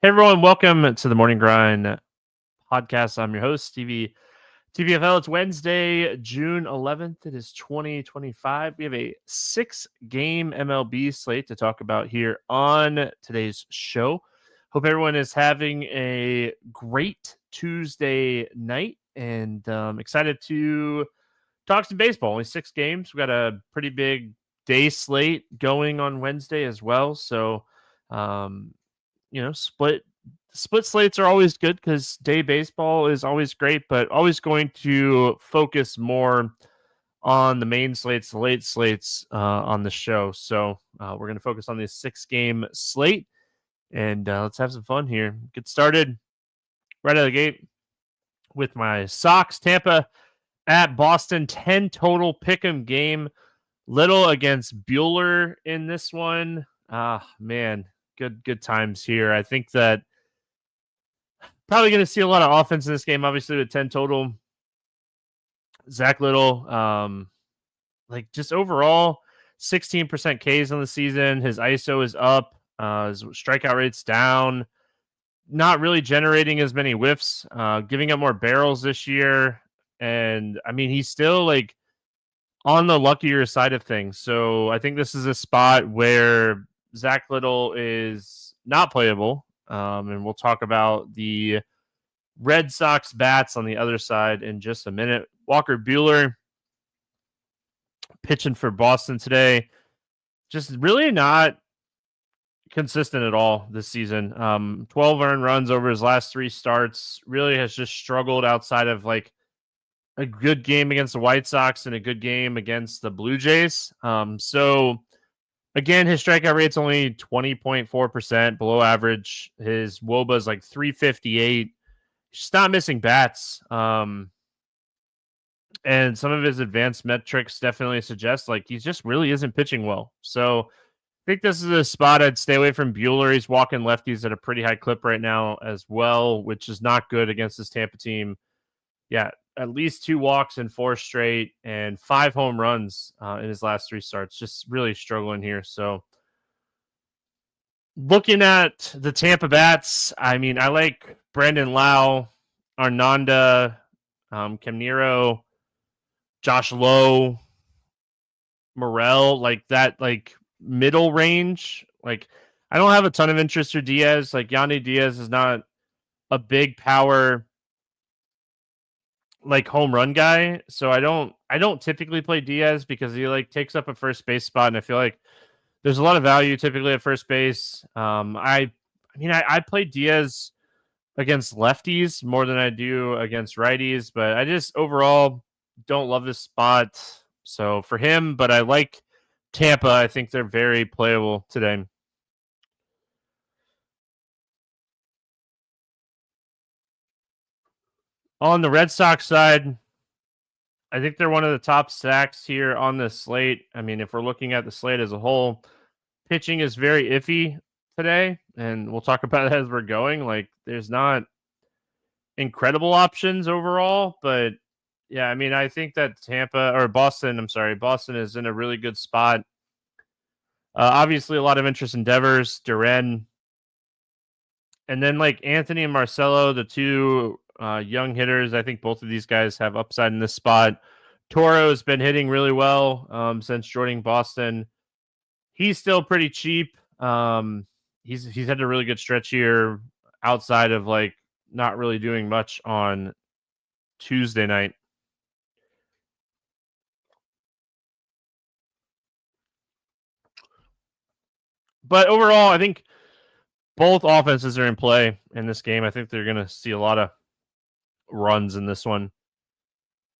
Hey everyone, welcome to the Morning Grind podcast. I'm your host, Stevietpfl. It's Wednesday, June 11th. It is 2025. We have a 6-game MLB slate to talk about here on today's show. Hope everyone is having a great Tuesday night and excited to talk some baseball. Only 6 games. We got a pretty big day slate going on Wednesday as well. So, split slates are always good because day baseball is always great, but always going to focus more on the main slates, the late slates on the show. So we're going to focus on this 6-game slate, and let's have some fun here. Get started right out of the gate with my Sox. Tampa at Boston, 10 total pick'em game. Little against Bueller in this one. Man, good times here. I think that probably going to see a lot of offense in this game, obviously with 10 total. Zach Little, just overall 16% Ks on the season. His ISO is up. His strikeout rate's down. Not really generating as many whiffs, giving up more barrels this year. And I mean, he's still on the luckier side of things. So I think this is a spot where Zach Little is not playable. And we'll talk about the Red Sox bats on the other side in just a minute. Walker Bueller pitching for Boston today. Just really not consistent at all this season. 12 earned runs over his last 3 starts. Really has just struggled outside of a good game against the White Sox and a good game against the Blue Jays. So again, his strikeout rate's only 20.4%, below average. His WOBA is 358. He's just not missing bats. And some of his advanced metrics definitely suggest he just really isn't pitching well. So I think this is a spot I'd stay away from Bueller. He's walking lefties at a pretty high clip right now as well, which is not good against this Tampa team. Yeah, at least 2 walks in 4 straight and 5 home runs in his last 3 starts. Just really struggling here. So looking at the Tampa bats, I mean, I like Brandon Lau, Arnanda, Camnero, Josh Lowe, Morel, that middle range. I don't have a ton of interest for Diaz. Yandy Diaz is not a big power home run guy, so I don't typically play Diaz because he takes up a first base spot, and I feel like there's a lot of value typically at first base. I play Diaz against lefties more than I do against righties, but I just overall don't love this spot. So for him, but I like Tampa. I think they're very playable today. On the Red Sox side, I think they're one of the top stacks here on the slate. I mean, if we're looking at the slate as a whole, pitching is very iffy today, and we'll talk about it as we're going. There's not incredible options overall, but yeah, I mean, I think that Boston is in a really good spot. Obviously, a lot of interest in Devers, Duran, and then Anthony and Marcelo, the 2 young hitters. I think both of these guys have upside in this spot. Toro has been hitting really well since joining Boston. He's still pretty cheap. He's had a really good stretch here outside of not really doing much on Tuesday night. But overall, I think both offenses are in play in this game. I think they're going to see a lot of runs in this one.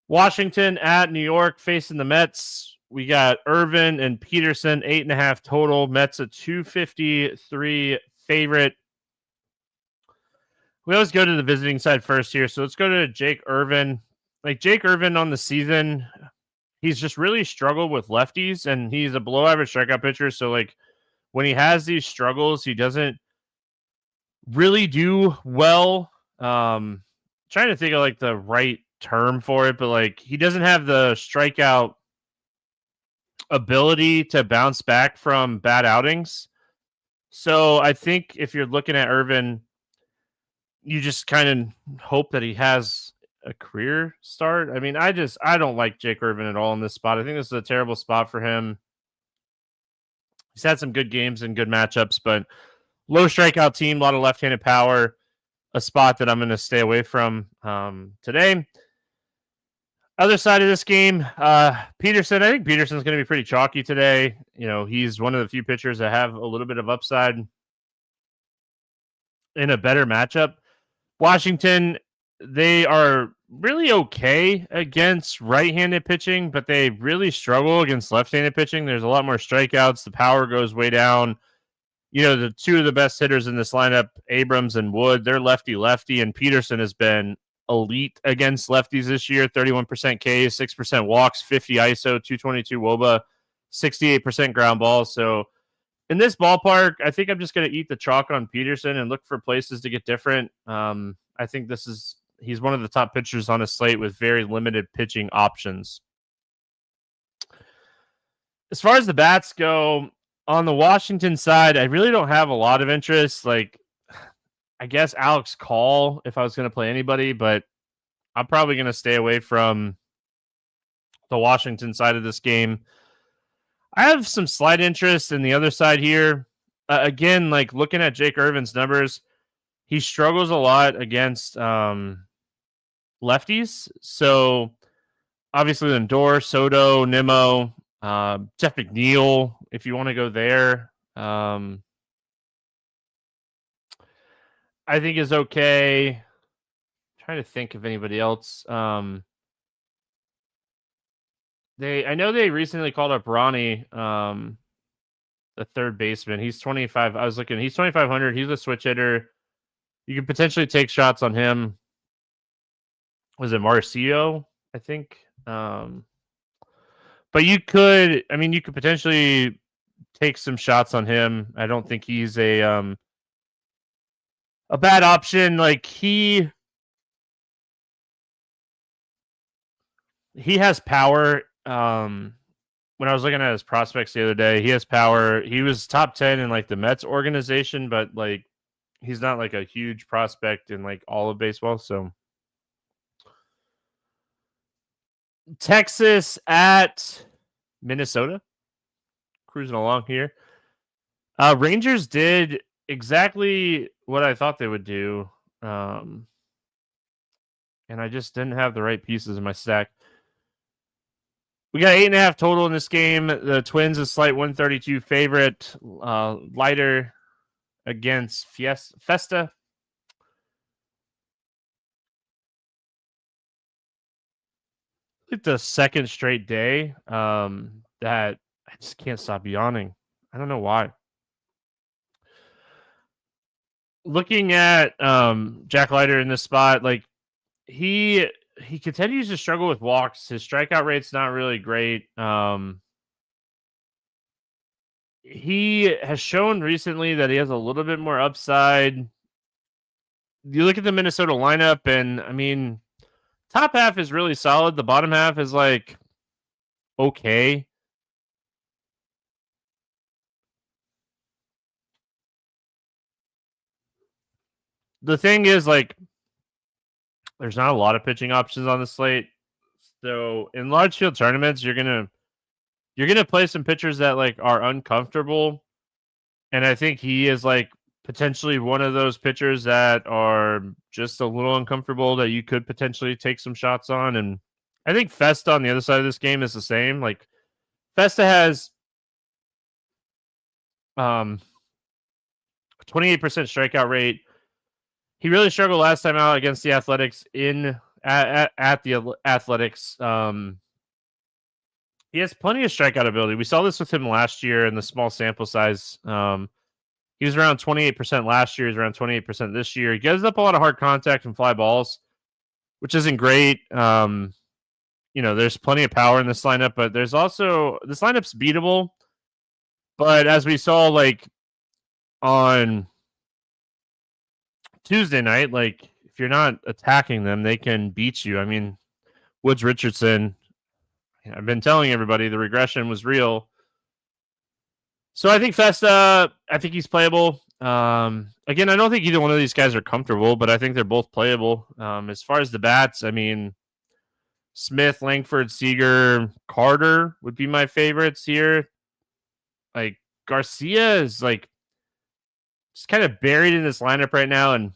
Washington at New York facing the Mets. We got Irvin and Peterson, 8.5 total. Mets a 253 favorite. We always go to the visiting side first here. So let's go to Jake Irvin. Jake Irvin on the season, he's just really struggled with lefties, and he's a below average strikeout pitcher. So when he has these struggles, he doesn't really do well. Trying to think of the right term for it, but he doesn't have the strikeout ability to bounce back from bad outings. So I think if you're looking at Irvin, you just kind of hope that he has a career start. I mean, I don't like Jake Irvin at all in this spot. I think this is a terrible spot for him. He's had some good games and good matchups, but low strikeout team, a lot of left-handed power, a spot that I'm going to stay away from today. Other side of this game, Peterson. I think Peterson's going to be pretty chalky today. You know, he's one of the few pitchers that have a little bit of upside in a better matchup. Washington, they are really okay against right-handed pitching, but they really struggle against left-handed pitching. There's a lot more strikeouts. The power goes way down. You know, the two of the best hitters in this lineup, Abrams and Wood, they're lefty-lefty, and Peterson has been elite against lefties this year. 31% Ks, 6% walks, 50 ISO, 222 WOBA, 68% ground balls. So in this ballpark, I think I'm just going to eat the chalk on Peterson and look for places to get different. I think he's one of the top pitchers on a slate with very limited pitching options. As far as the bats go, on the Washington side, I really don't have a lot of interest. Like, I guess Alex Call if I was going to play anybody, but I'm probably going to stay away from the Washington side of this game. I have some slight interest in the other side here. Again, like looking at Jake Irvin's numbers, he struggles a lot against lefties. So obviously Lindor, Soto, Nimmo, Jeff McNeil, if you want to go there. I think is okay. I'm trying to think of anybody else. I know they recently called up Ronnie, the third baseman. He's 25. I was looking. He's 2,500. He's a switch hitter. You could potentially take shots on him. Was it Marcio? I think. But you could. I mean, you could potentially take some shots on him. I don't think he's a bad option. Like he has power. When I was looking at his prospects the other day, he has power. He was top 10 in like the Mets organization, but like he's not like a huge prospect in like all of baseball. So Texas at Minnesota, cruising along here. Rangers did exactly what I thought they would do. And I just didn't have the right pieces in my stack. We got 8.5 total in this game. The Twins a slight 132 favorite. Lighter against Festa. Like the second straight day that I just can't stop yawning. I don't know why. Looking at Jack Leiter in this spot, like he continues to struggle with walks. His strikeout rate's not really great. He has shown recently that he has a little bit more upside. You look at the Minnesota lineup, and I mean, top half is really solid. The bottom half is like okay. The thing is, like, there's not a lot of pitching options on the slate. So in large field tournaments, you're gonna play some pitchers that like are uncomfortable. And I think he is like potentially one of those pitchers that are just a little uncomfortable that you could potentially take some shots on. And I think Festa on the other side of this game is the same. Like Festa has 28% strikeout rate. He really struggled last time out against the Athletics at the Athletics. He has plenty of strikeout ability. We saw this with him last year in the small sample size. He was around 28% last year. He's around 28% this year. He gives up a lot of hard contact and fly balls, which isn't great. You know, there's plenty of power in this lineup, but there's also this lineup's beatable. But as we saw, like on Tuesday night, like if you're not attacking them, they can beat you. I mean, Woods Richardson, I've been telling everybody the regression was real. So I think Festa, I think he's playable. Again, I don't think either one of these guys are comfortable, but I think they're both playable. As far as the bats, I mean, Smith, Langford, Seager, Carter would be my favorites here. Like Garcia is like just kind of buried in this lineup right now, and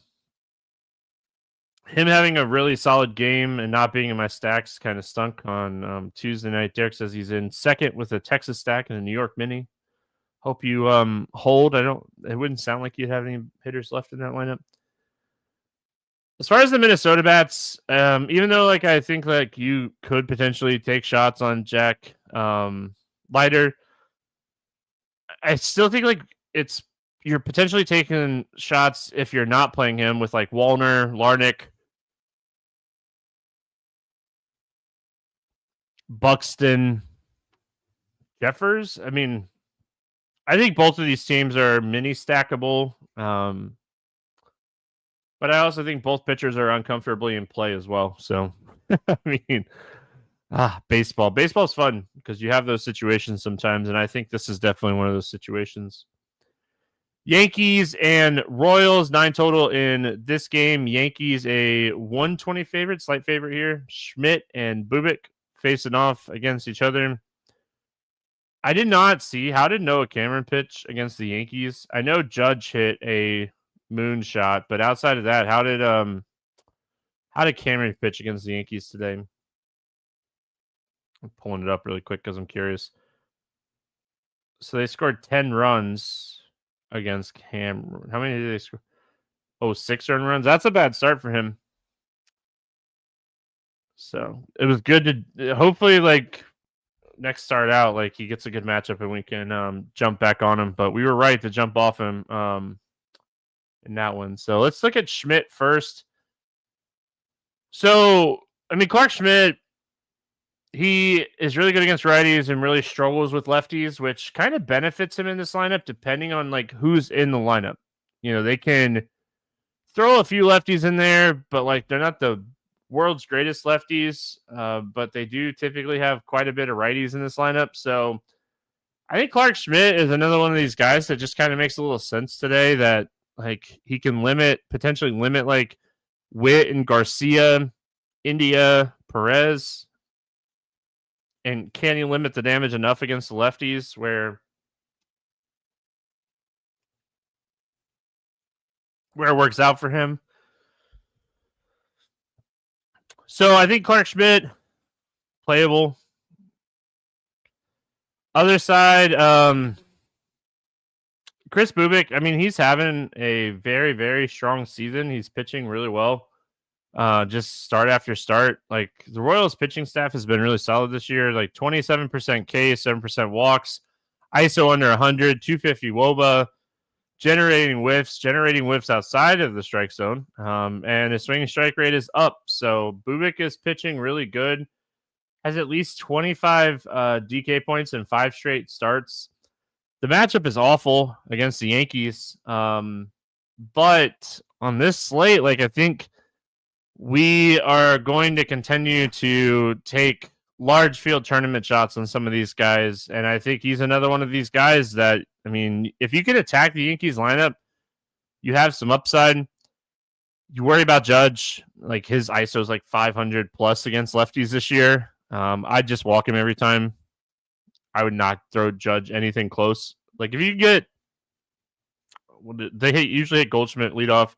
him having a really solid game and not being in my stacks kind of stunk on Tuesday night. Derek says he's in second with a Texas stack and a New York mini. Hope you hold. It wouldn't sound like you'd have any hitters left in that lineup. As far as the Minnesota bats, even though like I think like you could potentially take shots on Jack Leiter, I still think like you're potentially taking shots if you're not playing him with like Wallner, Larnick, Buxton, Jeffers. I mean, I think both of these teams are mini stackable. But I also think both pitchers are uncomfortably in play as well. So, I mean, baseball. Baseball's fun because you have those situations sometimes, and I think this is definitely one of those situations. Yankees and Royals, 9 total in this game. Yankees a 120 favorite, slight favorite here. Schmidt and Bubik facing off against each other. I did not see, how did Noah Cameron pitch against the Yankees? I know Judge hit a moonshot, but outside of that, how did Cameron pitch against the Yankees today? I'm pulling it up really quick because I'm curious. So they scored 10 runs against Cameron. How many did they score? Oh, 6 earned runs. That's a bad start for him. So it was good to hopefully like next start out, like he gets a good matchup and we can jump back on him. But we were right to jump off him in that one. So let's look at Schmidt first. So, I mean, Clark Schmidt, he is really good against righties and really struggles with lefties, which kind of benefits him in this lineup depending on like who's in the lineup. You know, they can throw a few lefties in there, but like they're not the world's greatest lefties, but they do typically have quite a bit of righties in this lineup. So I think Clark Schmidt is another one of these guys that just kind of makes a little sense today that like he can potentially limit like Witt and Garcia, India, Perez. And can he limit the damage enough against the lefties where it works out for him? So I think Clark Schmidt, playable. Other side, Chris Bubik, I mean, he's having a very, very strong season. He's pitching really well. Just start after start. Like the Royals pitching staff has been really solid this year. Like 27% K, 7% walks, ISO under 100, 250 WOBA, generating whiffs outside of the strike zone. And his swinging strike rate is up. So Bubik is pitching really good. Has at least 25 DK points in 5 straight starts. The matchup is awful against the Yankees. But on this slate, like I think we are going to continue to take large field tournament shots on some of these guys. And I think he's another one of these guys that, I mean, if you could attack the Yankees lineup, you have some upside. You worry about Judge, like his ISO is like 500 plus against lefties this year. I'd just walk him every time. I would not throw Judge anything close. Like if you get, they usually hit Goldschmidt leadoff,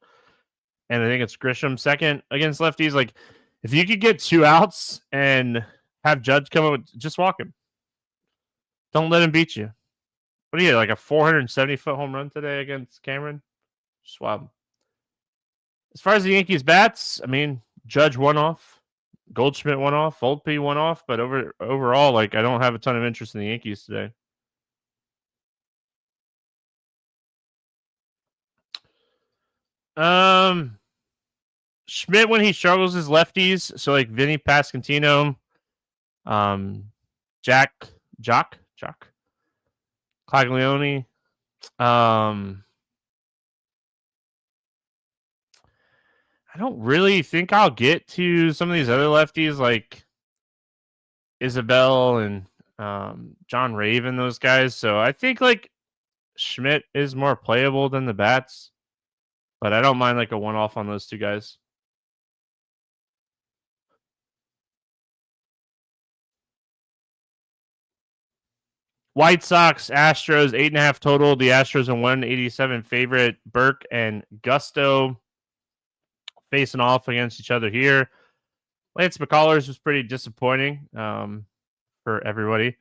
and I think it's Grisham second against lefties. Like if you could get 2 outs and have Judge come up, just walk him. Don't let him beat you. What do you like a 470-foot home run today against Cameron? Swab. As far as the Yankees bats, I mean, Judge one off. Goldschmidt one off, Volpe one off, but overall, like I don't have a ton of interest in the Yankees today. Schmidt when he struggles is lefties, so like Vinny Pasquantino, Jock Caglione, I don't really think I'll get to some of these other lefties like Isabel and John Raven, those guys. So I think like Schmidt is more playable than the bats, but I don't mind like a one-off on those two guys. White Sox, Astros, 8.5 total. The Astros are 187 favorite. Burke and Gusto facing off against each other here. Lance McCullers was pretty disappointing for everybody.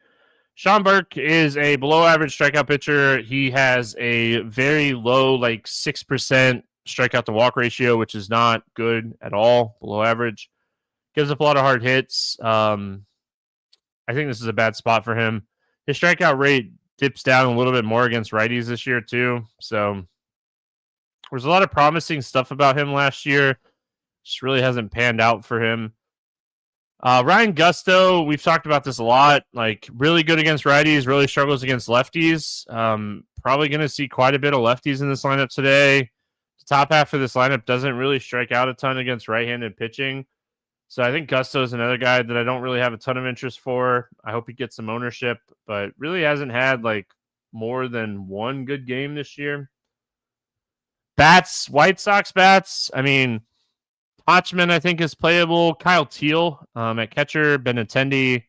Sean Burke is a below average strikeout pitcher. He has a very low, like 6% strikeout to walk ratio, which is not good at all, below average. Gives up a lot of hard hits. I think this is a bad spot for him. His strikeout rate dips down a little bit more against righties this year, too. So there's a lot of promising stuff about him last year. Just really hasn't panned out for him. Ryan Gusto, we've talked about this a lot. Like, really good against righties, really struggles against lefties. Probably going to see quite a bit of lefties in this lineup today. The top half of this lineup doesn't really strike out a ton against right-handed pitching. So I think Gusto is another guy that I don't really have a ton of interest for. I hope he gets some ownership, but really hasn't had like more than one good game this year. Bats, White Sox bats. I mean, Hotchman, I think, is playable. Kyle Teal at catcher, Benintendi,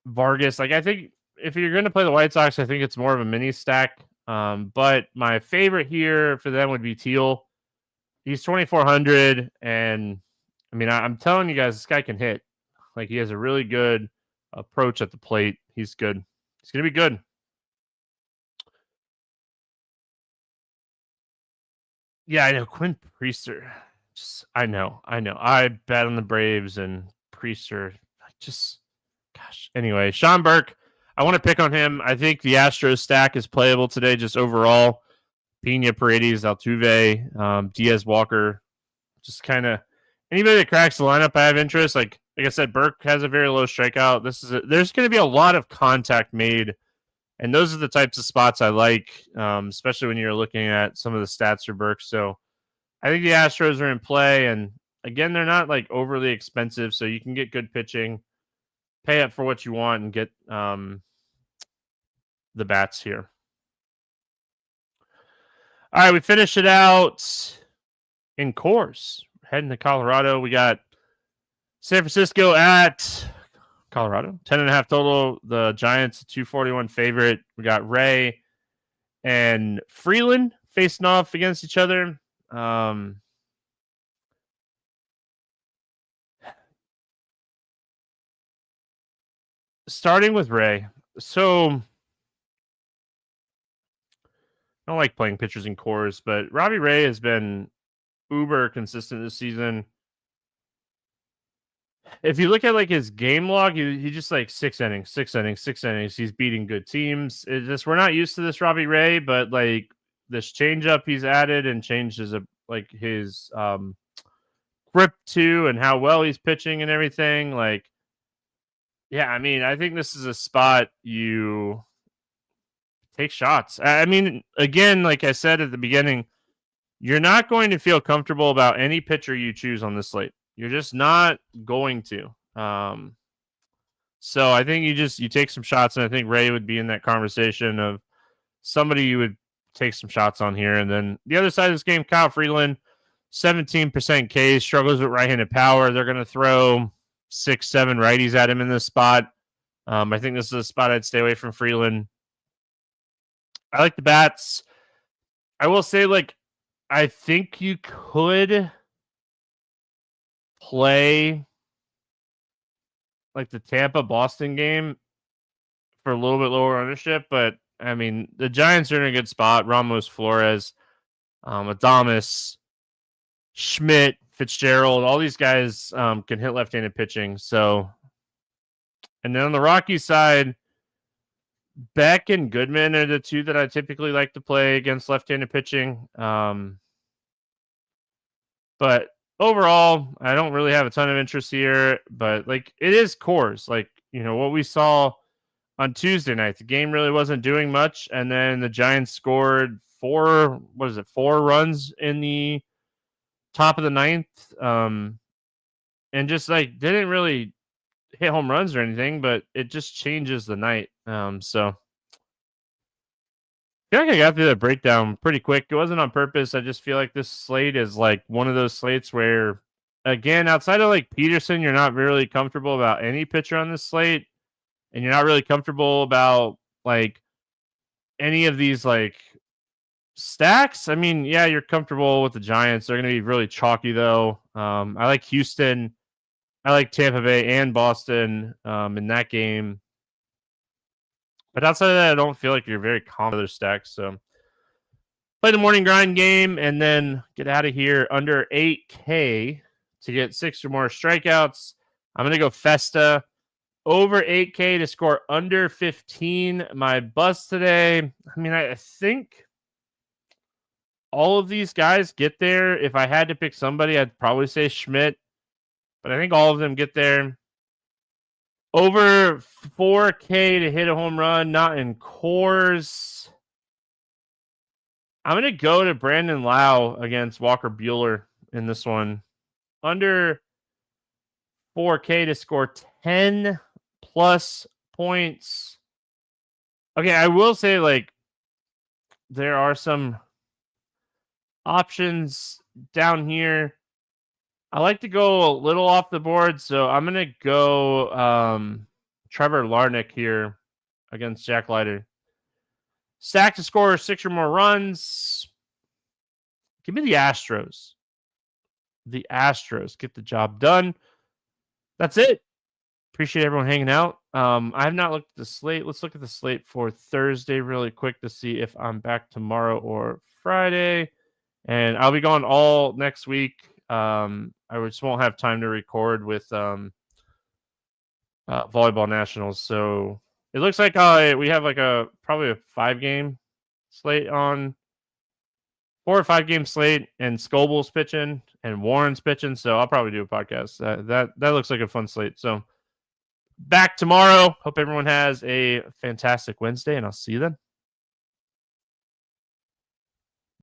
Vargas. Like, I think if you're going to play the White Sox, I think it's more of a mini stack. But my favorite here for them would be Teal. He's 2,400, and I mean, I'm telling you guys, this guy can hit. Like, he has a really good approach at the plate. He's good. He's going to be good. Yeah, I know. Quinn Priester. I know. I bet on the Braves and Priester. Gosh. Anyway, Sean Burke. I want to pick on him. I think the Astros stack is playable today, just overall. Pena, Paredes, Altuve, Diaz, Walker. Just kind of anybody that cracks the lineup, I have interest. Like I said, Burke has a very low strikeout. There's going to be a lot of contact made. And those are the types of spots I like, especially when you're looking at some of the stats for Burke. So I think the Astros are in play. And again, they're not like overly expensive. So you can get good pitching, pay up for what you want, and get the bats here. All right, we finish it out in Coors. Heading to Colorado. We got San Francisco at Colorado, 10.5 total. The Giants, 241 favorite. We got Ray and Freeland facing off against each other. Starting with Ray. So I don't like playing pitchers in Coors, but Robbie Ray has been uber consistent this season. If you look at like his game log, he just like 6 innings. He's beating good teams. We're not used to this Robbie Ray, but like this changeup he's added and changed his grip too, and how well he's pitching and everything. Like, yeah, I mean, I think this is a spot you take shots. I mean, again, like I said at the beginning, you're not going to feel comfortable about any pitcher you choose on this slate. You're just not going to. So I think you take some shots, and I think Ray would be in that conversation of somebody you would take some shots on here. And then the other side of this game, Kyle Freeland, 17% K, struggles with right-handed power. They're going to throw 6-7 righties at him in this spot. I think this is a spot I'd stay away from Freeland. I like the bats. I will say, like, I think you could play like the Tampa-Boston game for a little bit lower ownership, but I mean, the Giants are in a good spot. Ramos, Flores, Adames, Schmidt, Fitzgerald, all these guys can hit left-handed pitching. So, and then on the Rockies side, Beck and Goodman are the two that I typically like to play against left-handed pitching. But overall, I don't really have a ton of interest here. But like, it is Coors. Like, you know, what we saw on Tuesday night, the game really wasn't doing much, and then the Giants scored 4 runs in the top of the ninth, and just like didn't really hit home runs or anything, but it just changes the night. So I feel like I got through that breakdown pretty quick. It wasn't on purpose. I just feel like this slate is like one of those slates where, again, outside of like Peterson, you're not really comfortable about any pitcher on this slate, and you're not really comfortable about like any of these like stacks. I mean, yeah, you're comfortable with the Giants. They're going to be really chalky though. I like Houston. I like Tampa Bay and Boston in that game. But outside of that, I don't feel like you're very confident with other stacks. So play the morning grind game and then get out of here under 8K to get 6 or more strikeouts. I'm going to go Festa over 8K to score under 15. My bust today, I mean, I think all of these guys get there. If I had to pick somebody, I'd probably say Schmidt, but I think all of them get there. Over 4K to hit a home run, not in Coors. I'm going to go to Brandon Lau against Walker Buehler in this one. Under 4K to score 10 plus points. Okay, I will say, like, there are some options down here. I like to go a little off the board, so I'm going to go Trevor Larnach here against Jack Leiter. Stack to score 6 or more runs. Give me the Astros. The Astros get the job done. That's it. Appreciate everyone hanging out. I have not looked at the slate. Let's look at the slate for Thursday really quick to see if I'm back tomorrow or Friday. And I'll be gone all next week. I just won't have time to record with volleyball nationals. So it looks like we have like probably a 5-game slate on 4 or 5-game slate, and Scoble's pitching and Warren's pitching. So I'll probably do a podcast. That looks like a fun slate. So back tomorrow. Hope everyone has a fantastic Wednesday, and I'll see you then.